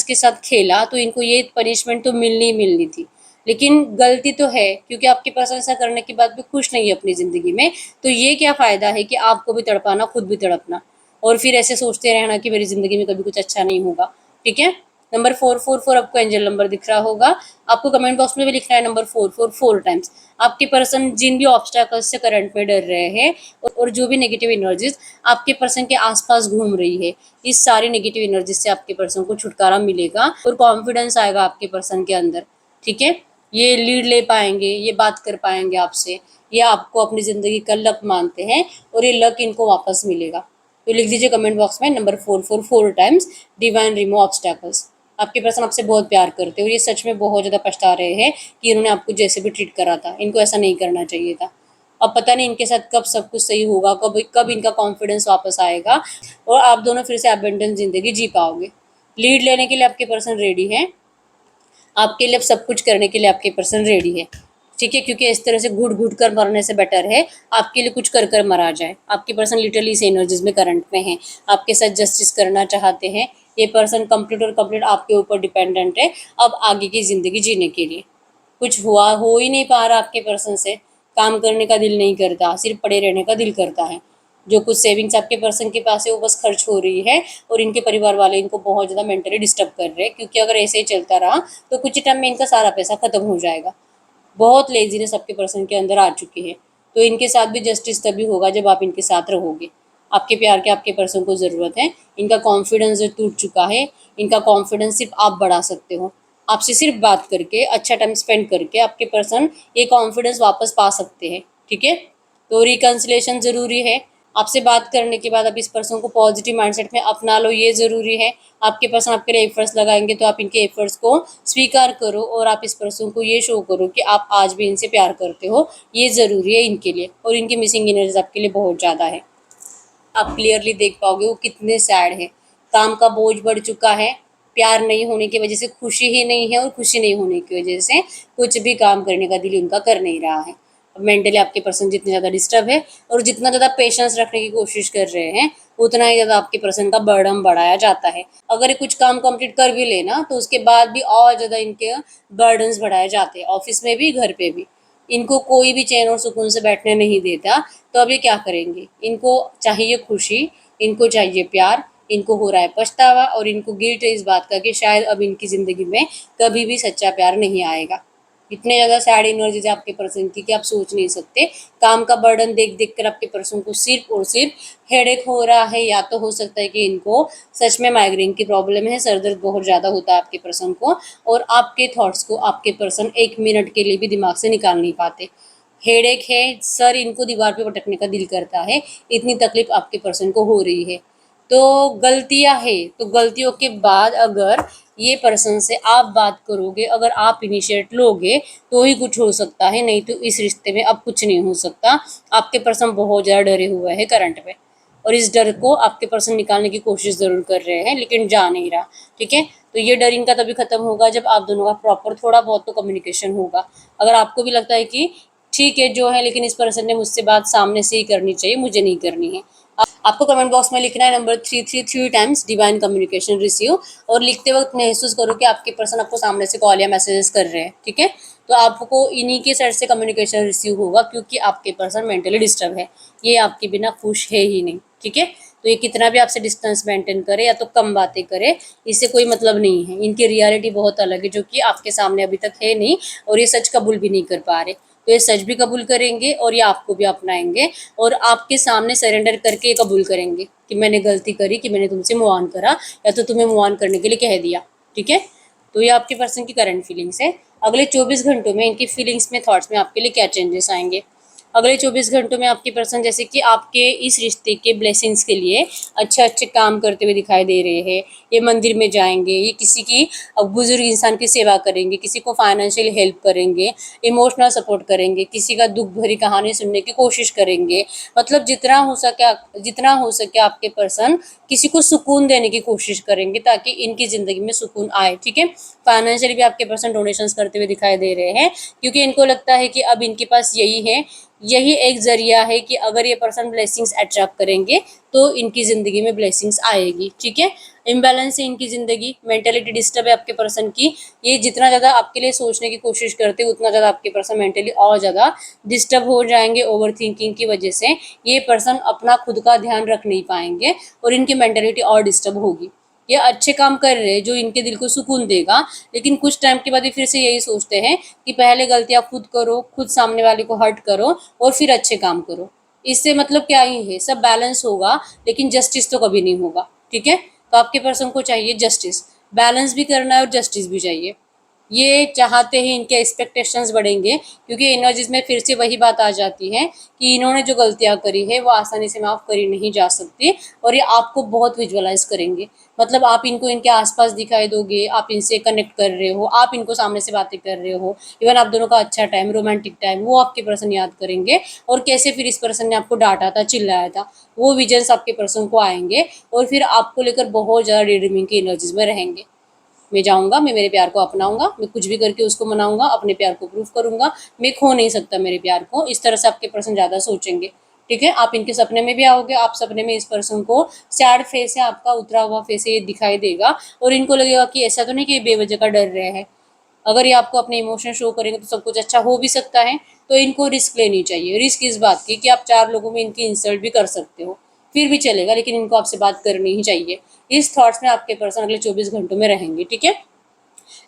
के साथ खेला, तो इनको ये पनिशमेंट तो मिलनी ही मिलनी थी। लेकिन गलती तो है, क्योंकि आपके पर्सन ऐसा करने के बाद भी खुश नहीं है अपनी ज़िंदगी में। तो ये क्या फ़ायदा है कि आपको भी तड़पाना, खुद भी तड़पना, और फिर ऐसे सोचते रहना कि मेरी ज़िंदगी में कभी कुछ अच्छा नहीं होगा। ठीक है। नंबर 444 आपको एंजल नंबर दिख रहा होगा। आपको कमेंट बॉक्स में भी लिखना है नंबर 444 टाइम्स। आपके पर्सन जिन भी ऑब्स्टैकल्स से करंट में डर रहे हैं और जो भी नेगेटिव एनर्जीज आपके पर्सन के आसपास घूम रही है, इस सारी नेगेटिव एनर्जी से आपके पर्सन को छुटकारा मिलेगा और कॉन्फिडेंस आएगा आपके पर्सन के अंदर। ठीक है। ये लीड ले पाएंगे, ये बात कर पाएंगे आपसे, ये आपको अपनी ज़िंदगी का लक मानते हैं और ये लक इनको वापस मिलेगा। तो लिख दीजिए कमेंट बॉक्स में number 444 times, divine remove obstacles. आपके पर्सन आपसे बहुत प्यार करते हैं और ये सच में बहुत ज़्यादा पछता रहे हैं कि इन्होंने आपको जैसे भी ट्रीट करा था, इनको ऐसा नहीं करना चाहिए था। अब पता नहीं इनके साथ कब सब कुछ सही होगा, कब कब इनका कॉन्फिडेंस वापस आएगा और आप दोनों फिर से अबंडेंस ज़िंदगी जी पाओगे। लीड लेने के लिए आपके पर्सन रेडी है, आपके लिए अब सब कुछ करने के लिए आपके पर्सन रेडी है। ठीक है, क्योंकि इस तरह से घुट घुट कर मरने से बेटर है आपके लिए कुछ कर कर मरा जाए। आपके पर्सन लिटरली इस एनर्जीज में करंट में है, आपके साथ जस्टिस करना चाहते हैं। ये पर्सन कंप्लीट और कंप्लीट आपके ऊपर डिपेंडेंट है अब आगे की ज़िंदगी जीने के लिए। कुछ हो ही नहीं पा रहा आपके पर्सन से, काम करने का दिल नहीं करता, सिर्फ पड़े रहने का दिल करता है। जो कुछ सेविंग्स आपके पर्सन के पास है वो बस खर्च हो रही है और इनके परिवार वाले इनको बहुत ज़्यादा मेंटली डिस्टर्ब कर रहे हैं, क्योंकि अगर ऐसे ही चलता रहा तो कुछ ही टाइम में इनका सारा पैसा खत्म हो जाएगा। बहुत लेजीनेस आपके पर्सन के अंदर आ चुकी है। तो इनके साथ भी जस्टिस तभी होगा जब आप इनके साथ रहोगे। आपके प्यार के आपके पर्सन को ज़रूरत है। इनका कॉन्फिडेंस जो टूट चुका है, इनका कॉन्फिडेंस सिर्फ आप बढ़ा सकते हो। आपसे सिर्फ बात करके, अच्छा टाइम स्पेंड करके आपके पर्सन ये कॉन्फिडेंस वापस पा सकते हैं। ठीक है। तो रिकन्सिलेशन ज़रूरी है। आपसे बात करने के बाद आप इस पर्सन को पॉजिटिव माइंडसेट में अपना लो, ये ज़रूरी है। आपके पर्सन आपके लिए एफर्ट्स लगाएंगे तो आप इनके एफर्ट्स को स्वीकार करो और आप इस पर्सन को ये शो करो कि आप आज भी इनसे प्यार करते हो। ये ज़रूरी है इनके लिए, और इनकी मिसिंग एनर्जीज आपके लिए बहुत ज़्यादा है। आप क्लियरली देख पाओगे वो कितने सैड है। काम का बोझ बढ़ चुका है, प्यार नहीं होने की वजह से खुशी ही नहीं है और खुशी नहीं होने की वजह से कुछ भी काम करने का दिल उनका कर नहीं रहा है। मेंटली आपके पर्सन जितने ज़्यादा डिस्टर्ब है और जितना ज़्यादा पेशेंस रखने की कोशिश कर रहे हैं, उतना ही ज़्यादा आपके पर्सन का बर्डन बढ़ाया जाता है। अगर ये कुछ काम कंप्लीट कर भी लेना तो उसके बाद भी और ज़्यादा इनके बर्डन्स बढ़ाए जाते हैं, ऑफिस में भी घर पे भी। इनको कोई भी चैन और सुकून से बैठने नहीं देता। तो अब ये क्या करेंगे? इनको चाहिए खुशी, इनको चाहिए प्यार, इनको हो रहा है पछतावा और इनको गिल्ट है इस बात का कि शायद अब इनकी ज़िंदगी में कभी भी सच्चा प्यार नहीं आएगा। इतने ज़्यादा सैड एनर्जीज आपके पर्सन की कि आप सोच नहीं सकते। काम का बर्डन देख देख कर आपके पर्सन को सिर्फ और सिर्फ हेडेक हो रहा है, या तो हो सकता है कि इनको सच में माइग्रेन की प्रॉब्लम है, सर दर्द बहुत ज़्यादा होता है आपके पर्सन को, और आपके थॉट्स को आपके पर्सन 1 मिनट के लिए भी दिमाग से निकाल नहीं पाते। हेडेक है, सर इनको दीवार पे पटकने का दिल करता है, इतनी तकलीफ आपके पर्सन को हो रही है। तो गलतियाँ है, तो गलतियों के बाद अगर ये पर्सन से आप बात करोगे, अगर आप इनिशिएट लोगे तो ही कुछ हो सकता है, नहीं तो इस रिश्ते में अब कुछ नहीं हो सकता। आपके पर्सन बहुत ज़्यादा डरे हुए हैं करंट में, और इस डर को आपके पर्सन निकालने की कोशिश ज़रूर कर रहे हैं लेकिन जा नहीं रहा। ठीक है। तो ये डर इनका तभी खत्म होगा जब आप दोनों का प्रॉपर थोड़ा बहुत तो कम्युनिकेशन होगा। अगर आपको भी लगता है कि ठीक है जो है, लेकिन इस पर्सन ने मुझसे बात सामने से ही करनी चाहिए, मुझे नहीं करनी है, आपको कमेंट बॉक्स में लिखना है number 333 times divine communication receive, और लिखते वक्त महसूस करो कि आपके पर्सन आपको सामने से कॉल या मैसेजेस कर रहे हैं। ठीक है। तो आपको इन्हीं के साइड से कम्युनिकेशन रिसीव होगा, क्योंकि आपके पर्सन मेंटली डिस्टर्ब है, ये आपके बिना खुश है ही नहीं। ठीक है। तो ये कितना भी आपसे डिस्टेंस मेंटेन करे या तो कम बातें करे, इससे कोई मतलब नहीं है। इनकी रियलिटी बहुत अलग है जो कि आपके सामने अभी तक है नहीं, और ये सच कबूल भी नहीं कर पा रहे। तो ये सच भी कबूल करेंगे और ये आपको भी अपनाएंगे और आपके सामने सरेंडर करके ये कबूल करेंगे कि मैंने गलती करी, कि मैंने तुमसे मूव ऑन करा या तो तुम्हें मूव ऑन करने के लिए कह दिया। ठीक है। तो ये आपके पर्सन की करंट फीलिंग्स है। अगले 24 घंटों में इनकी फीलिंग्स में, थॉट्स में आपके लिए क्या चेंजेस आएंगे? अगले 24 घंटों में आपके पर्सन जैसे कि आपके इस रिश्ते के ब्लेसिंग्स के लिए अच्छे अच्छे काम करते हुए दिखाई दे रहे हैं। ये मंदिर में जाएंगे, ये किसी की बुजुर्ग इंसान की सेवा करेंगे, किसी को फाइनेंशियल हेल्प करेंगे, इमोशनल सपोर्ट करेंगे, किसी का दुख भरी कहानी सुनने की कोशिश करेंगे। मतलब जितना हो सके आपके पर्सन किसी को सुकून देने की कोशिश करेंगे ताकि इनकी ज़िंदगी में सुकून आए। ठीक है। फाइनेंशियली भी आपके पर्सन डोनेशंस करते हुए दिखाई दे रहे हैं, क्योंकि इनको लगता है कि अब इनके पास यही एक ज़रिया है कि अगर ये पर्सन ब्लेसिंग्स अट्रैक्ट करेंगे तो इनकी ज़िंदगी में ब्लेसिंग्स आएगी। ठीक है। इम्बैलेंस है इनकी ज़िंदगी, मेंटलिटी डिस्टर्ब है आपके पर्सन की। ये जितना ज़्यादा आपके लिए सोचने की कोशिश करते हैं उतना ज़्यादा आपके पर्सन मेंटली और ज़्यादा डिस्टर्ब हो जाएंगे ओवर थिंकिंग की वजह से। ये पर्सन अपना खुद का ध्यान रख नहीं पाएंगे और इनकी मेंटलिटी और डिस्टर्ब होगी। ये अच्छे काम कर रहे हैं जो इनके दिल को सुकून देगा, लेकिन कुछ टाइम के बाद ये फिर से यही सोचते हैं कि पहले गलतियां खुद करो, खुद सामने वाले को हर्ट करो और फिर अच्छे काम करो। इससे मतलब क्या ही है, सब बैलेंस होगा लेकिन जस्टिस तो कभी नहीं होगा। ठीक है, तो आपके पर्सन को चाहिए जस्टिस, बैलेंस भी करना है और जस्टिस भी चाहिए। ये चाहते हैं, इनके एक्सपेक्टेशंस बढ़ेंगे क्योंकि एनर्जीज में फिर से वही बात आ जाती है कि इन्होंने जो गलतियां करी है वो आसानी से माफ़ करी नहीं जा सकती और ये आपको बहुत विजुअलाइज करेंगे। मतलब आप इनको इनके आसपास दिखाई दोगे, आप इनसे कनेक्ट कर रहे हो, आप इनको सामने से बातें कर रहे हो, इवन आप दोनों का अच्छा टाइम, रोमांटिक टाइम, वो आपके पर्सन याद करेंगे और कैसे फिर इस पर्सन ने आपको डांटा था, चिल्लाया था, वो विजन्स आपके पर्सन को आएंगे और फिर आपको लेकर बहुत ज़्यादा डे ड्रीमिंग की एनर्जीज में रहेंगे। मैं जाऊँगा, मैं मेरे प्यार को अपनाऊँगा, मैं कुछ भी करके उसको मनाऊँगा, अपने प्यार को प्रूव करूँगा, मैं खो नहीं सकता मेरे प्यार को। इस तरह से आपके पर्सन ज़्यादा सोचेंगे। ठीक है, आप इनके सपने में भी आओगे, आप सपने में इस पर्सन को सैड फेस है आपका, उतरा हुआ फेस है, ये दिखाई देगा और इनको लगेगा कि ऐसा तो नहीं कि ये बेवजह का डर रहे हैं। अगर ये आपको अपने इमोशन शो करेंगे तो सब कुछ अच्छा हो भी सकता है। तो इनको रिस्क लेनी चाहिए। रिस्क इस बात की कि आप 4 लोगों में इनकी इंसल्ट भी कर सकते हो, फिर भी चलेगा, लेकिन इनको आपसे बात करनी ही चाहिए। इस थॉट्स में आपके पर्सन अगले 24 घंटों में रहेंगे। ठीक है,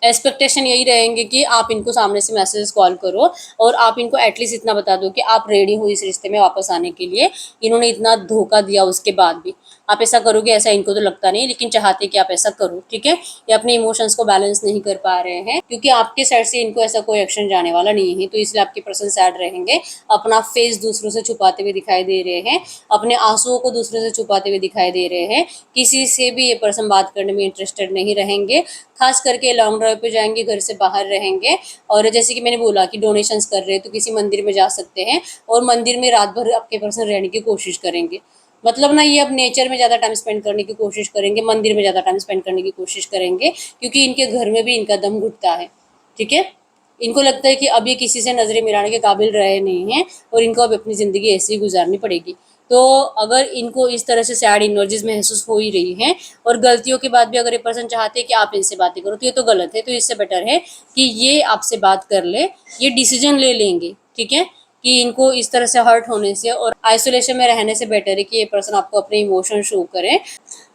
एक्सपेक्टेशन यही रहेंगे कि आप इनको सामने से मैसेज कॉल करो और आप इनको एटलीस्ट इतना बता दो कि आप रेडी हो इस रिश्ते में वापस आने के लिए। इन्होंने इतना धोखा दिया उसके बाद भी आप ऐसा करोगे, ऐसा इनको तो लगता नहीं, लेकिन चाहते कि आप ऐसा करो। ठीक है, ये अपने इमोशंस को बैलेंस नहीं कर पा रहे हैं क्योंकि आपके साइड से इनको ऐसा कोई एक्शन जाने वाला नहीं है, तो इसलिए आपके पर्सन सैड रहेंगे, अपना फेस दूसरों से छुपाते हुए दिखाई दे रहे हैं, अपने आंसुओं को दूसरों से छुपाते हुए दिखाई दे रहे हैं। किसी से भी ये पर्सन बात करने में इंटरेस्टेड नहीं रहेंगे, खास करके लॉन्ग ड्राइव पे जाएंगे, घर से बाहर रहेंगे। और जैसे कि मैंने बोला कि डोनेशंस कर रहे हैं तो किसी मंदिर में जा सकते हैं और मंदिर में रात भर आपके पर्सन रहने की कोशिश करेंगे। मतलब ना, ये अब नेचर में ज़्यादा टाइम स्पेंड करने की कोशिश करेंगे, मंदिर में ज़्यादा टाइम स्पेंड करने की कोशिश करेंगे क्योंकि इनके घर में भी इनका दम घुटता है। ठीक है, इनको लगता है कि अब ये किसी से नजरें मिलाने के काबिल रहे नहीं हैं और इनको अब अपनी ज़िंदगी ऐसे ही गुजारनी पड़ेगी। तो अगर इनको इस तरह से सैड एनर्जीज महसूस हो ही रही हैं और गलतियों के बाद भी अगर ये पर्सन चाहते हैं कि आप इनसे बातें करो तो ये तो गलत है। तो इससे बेटर है कि ये आपसे बात कर ले, ये डिसीजन ले लेंगे। ठीक है, कि इनको इस तरह से हर्ट होने से और आइसोलेशन में रहने से बेटर है कि ये पर्सन आपको अपने इमोशन शो करें।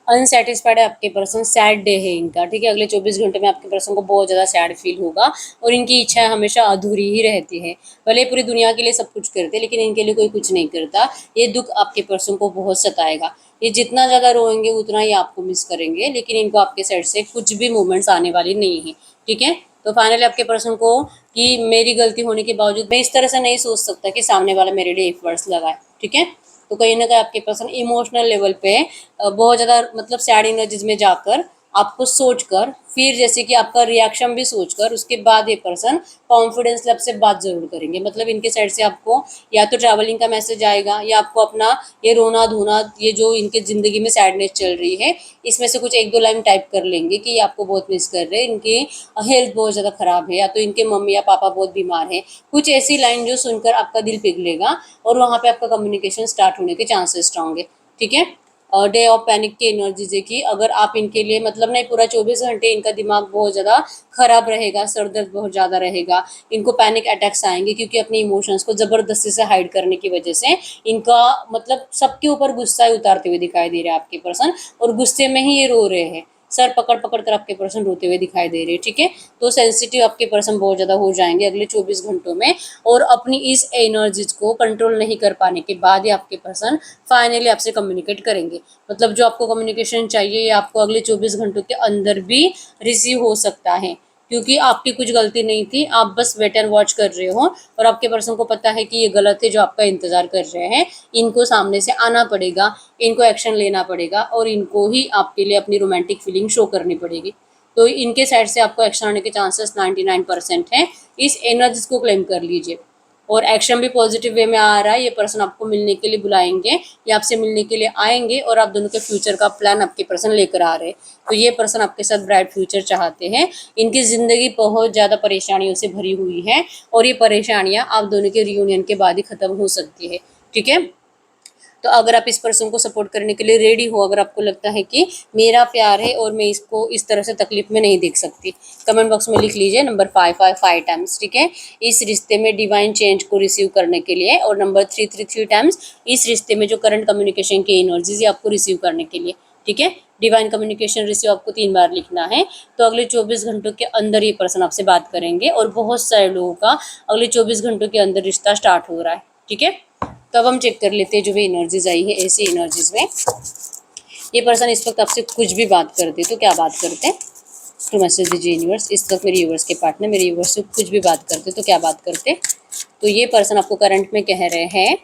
अनसेटिस्फाइड है आपके पर्सन, सैड डे है इनका। ठीक है, अगले 24 घंटे में आपके पर्सन को बहुत ज़्यादा सैड फील होगा और इनकी इच्छाएं हमेशा अधूरी ही रहती है। भले पूरी दुनिया के लिए सब कुछ करते हैं लेकिन इनके लिए कोई कुछ नहीं करता। ये दुख आपके पर्सन को बहुत सताएगा। ये जितना ज़्यादा रोएंगे उतना ही आपको मिस करेंगे, लेकिन इनको आपके साइड से कुछ भी मूवमेंट्स आने वाली नहीं है। ठीक है, तो फाइनली आपके पर्सन को कि मेरी गलती होने के बावजूद मैं इस तरह से नहीं सोच सकता कि सामने वाला मेरे लिए एफर्ट्स लगाए। ठीक है, तो कहीं ना कहीं आपके पर्सन इमोशनल लेवल पे बहुत ज़्यादा मतलब सैड एनर्जीज में जाकर आपको सोचकर फिर जैसे कि आपका रिएक्शन भी सोचकर उसके बाद ये पर्सन कॉन्फिडेंस लेवल से बात जरूर करेंगे। मतलब इनके साइड से आपको या तो ट्रैवलिंग का मैसेज आएगा या आपको अपना ये रोना धोना, ये जो इनके ज़िंदगी में सैडनेस चल रही है, इसमें से कुछ 1-2 लाइन टाइप कर लेंगे कि ये आपको बहुत मिस कर रहे हैं, इनकी हेल्थ बहुत ज़्यादा ख़राब है या तो इनके मम्मी या पापा बहुत बीमार है। कुछ ऐसी लाइन जो सुनकर आपका दिल पिघलेगा और वहाँ पे आपका कम्युनिकेशन स्टार्ट होने के चांसेस स्ट्रांग है। ठीक है, डे ऑफ पैनिक की एनर्जीज है कि अगर आप इनके लिए मतलब नहीं, पूरा 24 घंटे इनका दिमाग बहुत ज़्यादा खराब रहेगा, सर दर्द बहुत ज़्यादा रहेगा, इनको पैनिक अटैक्स आएंगे क्योंकि अपने इमोशंस को ज़बरदस्ती से हाइड करने की वजह से इनका मतलब सबके ऊपर गुस्सा ही उतारते हुए दिखाई दे रहे हैं आपके पर्सन और गुस्से में ही ये रो रहे हैं। सर पकड़ पकड़ कर आपके पर्सन रोते हुए दिखाई दे रहे हैं। ठीक है, तो सेंसिटिव आपके पर्सन बहुत ज़्यादा हो जाएंगे अगले 24 घंटों में और अपनी इस एनर्जीज को कंट्रोल नहीं कर पाने के बाद ही आपके पर्सन फाइनली आपसे कम्युनिकेट करेंगे। मतलब जो आपको कम्युनिकेशन चाहिए ये आपको अगले 24 घंटों के अंदर भी रिसीव हो सकता है क्योंकि आपकी कुछ गलती नहीं थी, आप बस वेट एंड वॉच कर रहे हो और आपके पर्सन को पता है कि ये गलत है जो आपका इंतज़ार कर रहे हैं। इनको सामने से आना पड़ेगा, इनको एक्शन लेना पड़ेगा और इनको ही आपके लिए अपनी रोमांटिक फीलिंग शो करनी पड़ेगी। तो इनके साइड से आपको एक्शन आने के चांसेस 99% हैं। इस एनर्जीज को क्लेम कर लीजिए और एक्शन भी पॉजिटिव वे में आ रहा है। ये पर्सन आपको मिलने के लिए बुलाएंगे या आपसे मिलने के लिए आएंगे और आप दोनों के फ्यूचर का प्लान आपके पर्सन लेकर आ रहे हैं। तो ये पर्सन आपके साथ ब्राइट फ्यूचर चाहते हैं। इनकी ज़िंदगी बहुत ज़्यादा परेशानियों से भरी हुई है और ये परेशानियाँ आप दोनों के रियूनियन के बाद ही ख़त्म हो सकती है। ठीक है, तो अगर आप इस पर्सन को सपोर्ट करने के लिए रेडी हो, अगर आपको लगता है कि मेरा प्यार है और मैं इसको इस तरह से तकलीफ में नहीं देख सकती, कमेंट बॉक्स में लिख लीजिए नंबर 5 टाइम्स, ठीक है, इस रिश्ते में डिवाइन चेंज को रिसीव करने के लिए, और नंबर 3 टाइम्स इस रिश्ते में जो करंट कम्युनिकेशन की एनर्जीज है आपको रिसीव करने के लिए, ठीक है। डिवाइन कम्युनिकेशन रिसीव आपको 3 बार लिखना है। तो अगले 24 घंटों के अंदर ये पर्सन आपसे बात करेंगे, और बहुत सारे लोगों का अगले 24 घंटों के अंदर रिश्ता स्टार्ट हो रहा है, ठीक है। तो अब हम चेक कर लेते हैं जो भी एनर्जीज आई है, ऐसी एनर्जीज में ये पर्सन इस वक्त आपसे कुछ भी बात करते तो क्या बात करते, तो मैसेज दीजिए यूनिवर्स। इस वक्त मेरे यूनिवर्स के पार्टनर मेरे यूनिवर्स से कुछ भी बात करते तो क्या बात करते। तो ये पर्सन आपको करंट में कह रहे हैं,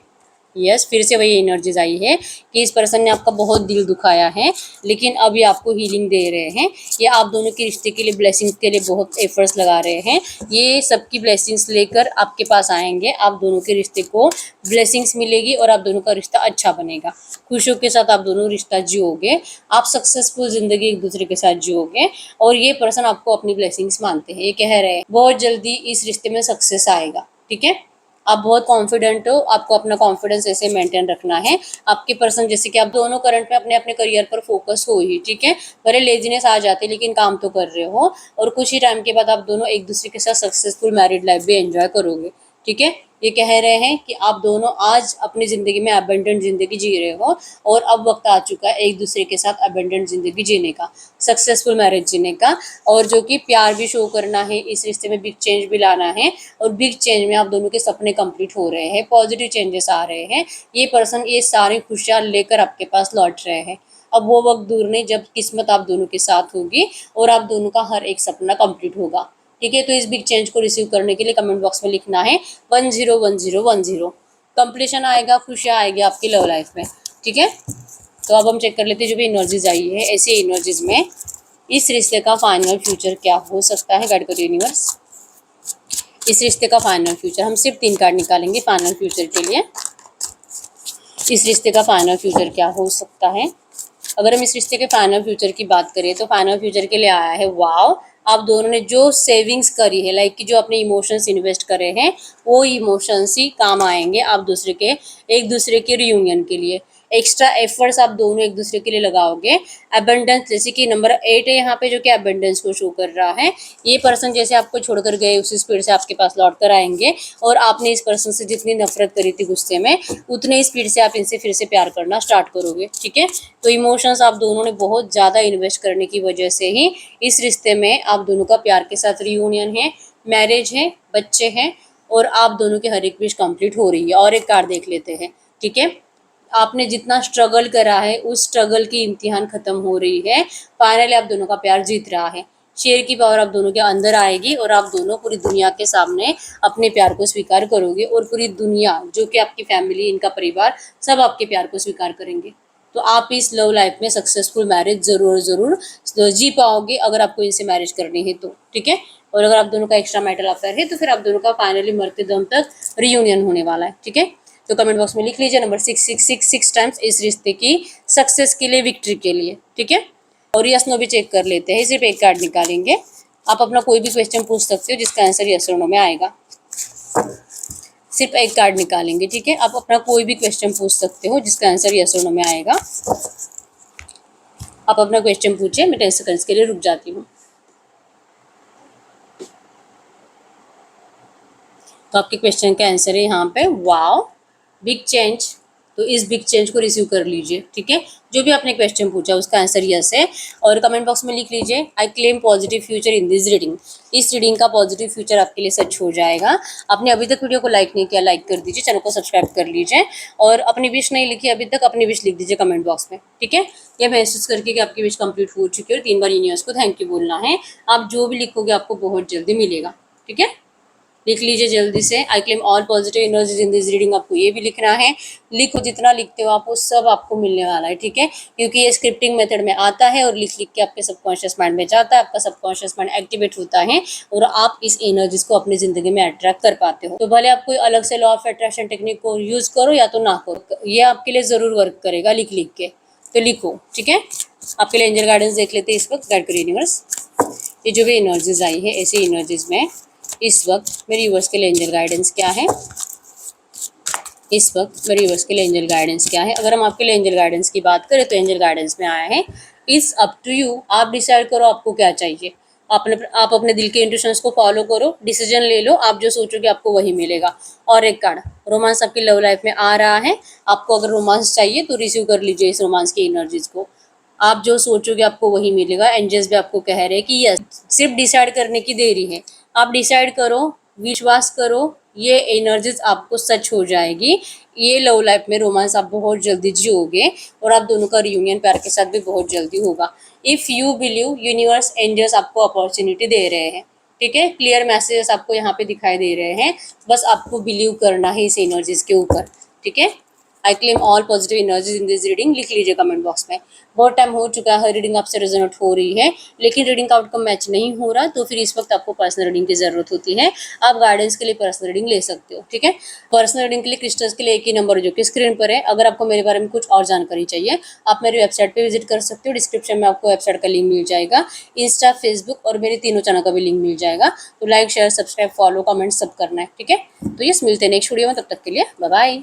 यस, फिर से वही एनर्जीज आई है कि इस पर्सन ने आपका बहुत दिल दुखाया है, लेकिन अब ये आपको हीलिंग दे रहे हैं। ये आप दोनों के रिश्ते के लिए, ब्लेसिंग्स के लिए बहुत एफर्ट्स लगा रहे हैं। ये सबकी ब्लेसिंग्स लेकर आपके पास आएंगे, आप दोनों के रिश्ते को ब्लेसिंग्स मिलेगी और आप दोनों का रिश्ता अच्छा बनेगा। खुशियों के साथ आप दोनों रिश्ता जियोगे, आप सक्सेसफुल जिंदगी एक दूसरे के साथ जियोगे, और ये पर्सन आपको अपनी ब्लेसिंग्स मानते हैं। ये कह रहे हैं बहुत जल्दी इस रिश्ते में सक्सेस आएगा, ठीक है। आप बहुत कॉन्फिडेंट हो, आपको अपना कॉन्फिडेंस ऐसे मेंटेन रखना है। आपके पर्सन, जैसे कि आप दोनों करंट में अपने अपने करियर पर फोकस हो ही, ठीक है, भले लेजीनेस आ जाती है लेकिन काम तो कर रहे हो, और कुछ ही टाइम के बाद आप दोनों एक दूसरे के साथ सक्सेसफुल मैरिड लाइफ भी एंजॉय करोगे, ठीक है। ये कह रहे हैं कि आप दोनों आज अपनी ज़िंदगी में अबंडेंट ज़िंदगी जी रहे हो, और अब वक्त आ चुका है एक दूसरे के साथ अबंडेंट ज़िंदगी जीने का, सक्सेसफुल मैरिज जीने का, और जो कि प्यार भी शो करना है, इस रिश्ते में बिग चेंज भी लाना है, और बिग चेंज में आप दोनों के सपने कंप्लीट हो रहे हैं, पॉजिटिव चेंजेस आ रहे हैं। ये पर्सन ये सारी खुशियाँ लेकर आपके पास लौट रहे हैं। अब वो वक्त दूर नहीं जब किस्मत आप दोनों के साथ होगी और आप दोनों का हर एक सपना कंप्लीट होगा, ठीक है। तो इस बिग चेंज को रिसीव करने के लिए कमेंट बॉक्स में लिखना है 101010। कंप्लीशन आएगा, खुशियाँ आएगी आपकी लव लाइफ में, ठीक है। तो अब हम चेक कर लेते हैं जो भी एनर्जीज आई है, ऐसी एनर्जीज में इस रिश्ते का फाइनल फ्यूचर क्या हो सकता है। गाइड करो यूनिवर्स, इस रिश्ते का फाइनल फ्यूचर। हम सिर्फ 3 कार्ड निकालेंगे फाइनल फ्यूचर के लिए। इस रिश्ते का फाइनल फ्यूचर क्या हो सकता है। अगर हम इस रिश्ते के फाइनल फ्यूचर की बात करें तो फाइनल फ्यूचर के लिए आया है वाव। आप दोनों ने जो सेविंग्स करी है, लाइक कि जो अपने इमोशंस इन्वेस्ट करे हैं, वो इमोशंस ही काम आएंगे आप एक दूसरे के रियूनियन के लिए। एक्स्ट्रा एफर्ट्स आप दोनों एक दूसरे के लिए लगाओगे। अबंडेंस, जैसे कि नंबर 8 है यहाँ पे जो कि अबंडेंस को शो कर रहा है। ये पर्सन जैसे आपको छोड़कर गए उसी स्पीड से आपके पास लौट कर आएंगे, और आपने इस पर्सन से जितनी नफरत करी थी गुस्से में, उतने स्पीड से आप इनसे फिर से प्यार करना स्टार्ट करोगे, ठीक है। तो इमोशंस आप दोनों ने बहुत ज़्यादा इन्वेस्ट करने की वजह से ही इस रिश्ते में आप दोनों का प्यार के साथ रियूनियन है, मैरिज है, बच्चे हैं, और आप दोनों की हर एक विश कंप्लीट हो रही है। और एक कार्ड देख लेते हैं, ठीक है। आपने जितना स्ट्रगल करा है उस स्ट्रगल की इम्तिहान खत्म हो रही है। फाइनली आप दोनों का प्यार जीत रहा है। शेयर की पावर आप दोनों के अंदर आएगी, और आप दोनों पूरी दुनिया के सामने अपने प्यार को स्वीकार करोगे, और पूरी दुनिया जो कि आपकी फैमिली, इनका परिवार, सब आपके प्यार को स्वीकार करेंगे। तो आप इस लव लाइफ में सक्सेसफुल मैरिज ज़रूर जी पाओगे, अगर आपको इनसे मैरिज करनी है तो, ठीक है। और अगर आप दोनों का एक्स्ट्रा मैटर अफेयर है तो फिर आप दोनों का फाइनली मरते दम तक रियूनियन होने वाला है, ठीक है। तो कमेंट बॉक्स में लिख लीजिए नंबर 6 टाइम्स इस रिश्ते की सक्सेस के लिए, विक्ट्री के लिए, ठीक है। और यस नो भी चेक कर लेते हैं, सिर्फ एक कार्ड निकालेंगे। आप अपना कोई भी क्वेश्चन पूछ सकते हो जिसका आंसर यस और नो में आएगा। सिर्फ एक कार्ड निकालेंगे, ठीक है। आप अपना कोई भी क्वेश्चन पूछ सकते हो जिसका आंसर यस और नो में आएगा। आप अपना क्वेश्चन पूछिए, मैं 10 सेकंड्स के लिए रुक जाती हूँ। तो आपके क्वेश्चन का आंसर है यहाँ पे वाव, बिग चेंज। तो इस बिग चेंज को रिसीव कर लीजिए, ठीक है। जो भी आपने क्वेश्चन पूछा उसका आंसर यस है, और कमेंट बॉक्स में लिख लीजिए I claim positive future in this reading. इस रीडिंग का पॉजिटिव फ्यूचर आपके लिए सच हो जाएगा। आपने अभी तक वीडियो को लाइक नहीं किया, लाइक कर दीजिए, चैनल को सब्सक्राइब कर लीजिए, और अपनी विश नहीं लिखी अभी तक, अपनी विश लिख दीजिए कमेंट बॉक्स में, ठीक है। ये महसूस करके कि आपकी विश कंप्लीट हो चुकी है, और 3 बार यूनिवर्स को थैंक यू बोलना है। आप जो भी लिखोगे आपको बहुत जल्दी मिलेगा, ठीक है। लिख लीजिए जल्दी से, I claim all positive energies in this reading. आपको ये भी लिखना है, लिखो जितना लिखते हो आप वो सब आपको मिलने वाला है, ठीक है। क्योंकि ये स्क्रिप्टिंग मेथड में आता है, और लिख लिख के आपके सबकॉन्शियस माइंड में जाता है, आपका सबकॉन्शियस माइंड एक्टिवेट होता है, और आप इस एनर्जीज को अपनी जिंदगी में अट्रैक्ट कर पाते हो। तो भले आप कोई अलग से लॉ ऑफ अट्रैक्शन टेक्निक को यूज करो या तो ना करो, ये आपके लिए जरूर वर्क करेगा लिख लिख के। तो लिखो, ठीक है। आपके लिए एंजल गाइडेंस देख लेते हैं इस वक्त। गाइड करो यूनिवर्स, ये जो भी एनर्जीज आई है ऐसी एनर्जीज में इस वक्त मेरे यूनिवर्स के लिए एंजल गाइडेंस क्या है। इस वक्त मेरे व्यूअर्स के लिए एंजल गाइडेंस क्या है। अगर हम आपके लिए एंजल गाइडेंस की बात करें तो एंजल गाइडेंस में आया है इट्स अप टू यू, आप डिसाइड करो आपको क्या चाहिए। आप अपने दिल के इंट्यूशंस को फॉलो करो, डिसीजन ले लो, आप जो सोचोगे आपको वही मिलेगा। और एक कार्ड, रोमांस आपकी लव लाइफ में आ रहा है, आपको अगर रोमांस चाहिए तो रिसीव कर लीजिए इस रोमांस की एनर्जीज को। आप जो सोचोगे आपको वही मिलेगा। एंजल्स भी आपको कह रहे हैं कि यस, सिर्फ डिसाइड करने की देरी है। आप डिसाइड करो, विश्वास करो, ये एनर्जीज आपको सच हो जाएगी। ये लव लाइफ में रोमांस आप बहुत जल्दी जियोगे और आप दोनों का रियूनियन प्यार के साथ भी बहुत जल्दी होगा। If you believe, universe angels आपको अपॉर्चुनिटी दे रहे हैं। ठीक है, क्लियर मैसेजेस आपको यहाँ पे दिखाई दे रहे हैं, बस आपको बिलीव करना है इस एनर्जीज के ऊपर। ठीक है, I claim all positive energies in this reading, लिख लीजिए कमेंट बॉक्स में। बहुत टाइम हो चुका है, रीडिंग आपसे रेजोनेट हो रही है लेकिन रीडिंग का आउटकम मैच नहीं हो रहा, तो फिर इस वक्त आपको पर्सनल रीडिंग की जरूरत होती है। आप गाइडेंस के लिए पर्सनल रीडिंग ले सकते हो। ठीक है, पर्सनल रीडिंग के लिए क्रिस्टल्स के लिए एक ही नंबर जो कि स्क्रीन पर है। अगर आपको मेरे बारे में कुछ और जानकारी चाहिए, आप मेरी वेबसाइट पे विजिट कर सकते हो, डिस्क्रिप्शन में आपको वेबसाइट का लिंक मिल जाएगा, इंस्टा, फेसबुक और मेरे तीनों चैनल का भी लिंक मिल जाएगा। तो like, share, subscribe, follow, comment सब करना है। ठीक है, तो यस, मिलते हैं नेक्स्ट वीडियो में, तब तक के लिए बाय बाय।